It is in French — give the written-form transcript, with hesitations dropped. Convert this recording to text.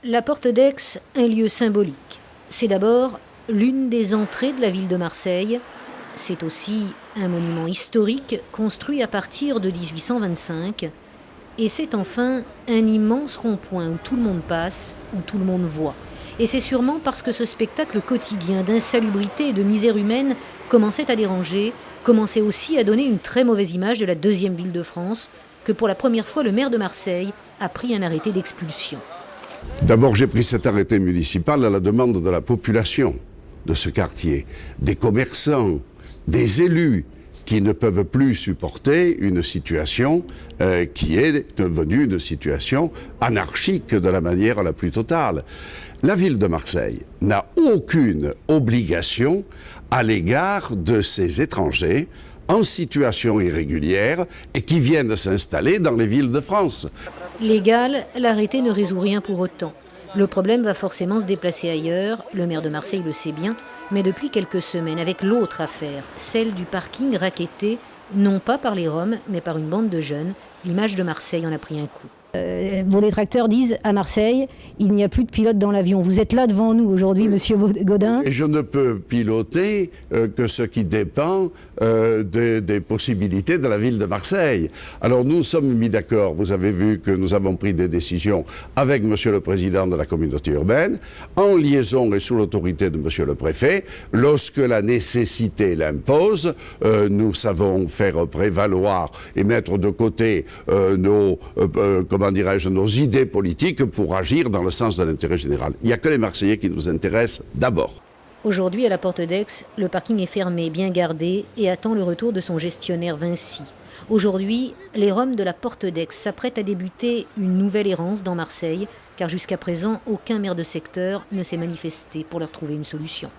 La porte d'Aix, un lieu symbolique. C'est d'abord l'une des entrées de la ville de Marseille. C'est aussi un monument historique construit à partir de 1825. Et c'est enfin un immense rond-point où tout le monde passe, où tout le monde voit. Et c'est sûrement parce que ce spectacle quotidien d'insalubrité et de misère humaine commençait à déranger, commençait aussi à donner une très mauvaise image de la deuxième ville de France, que pour la première fois le maire de Marseille a pris un arrêté d'expulsion. D'abord, j'ai pris cet arrêté municipal à la demande de la population de ce quartier, des commerçants, des élus qui ne peuvent plus supporter une situation qui est devenue une situation anarchique de la manière la plus totale. La ville de Marseille n'a aucune obligation à l'égard de ces étrangers en situation irrégulière et qui viennent s'installer dans les villes de France. Légal, l'arrêté ne résout rien pour autant. Le problème va forcément se déplacer ailleurs, le maire de Marseille le sait bien, mais depuis quelques semaines avec l'autre affaire, celle du parking racketté, non pas par les Roms, mais par une bande de jeunes. L'image de Marseille en a pris un coup. Vos détracteurs disent à Marseille, il n'y a plus de pilote dans l'avion. Vous êtes là devant nous aujourd'hui, monsieur Gaudin. Et je ne peux piloter que ce qui dépend des possibilités de la ville de Marseille. Alors nous sommes mis d'accord, vous avez vu que nous avons pris des décisions avec monsieur le président de la communauté urbaine, en liaison et sous l'autorité de monsieur le préfet. Lorsque la nécessité l'impose, nous savons faire prévaloir et mettre de côté nos idées politiques pour agir dans le sens de l'intérêt général. Il n'y a que les Marseillais qui nous intéressent d'abord. Aujourd'hui, à la porte d'Aix, le parking est fermé, bien gardé et attend le retour de son gestionnaire Vinci. Aujourd'hui, les Roms de la porte d'Aix s'apprêtent à débuter une nouvelle errance dans Marseille, car jusqu'à présent, aucun maire de secteur ne s'est manifesté pour leur trouver une solution.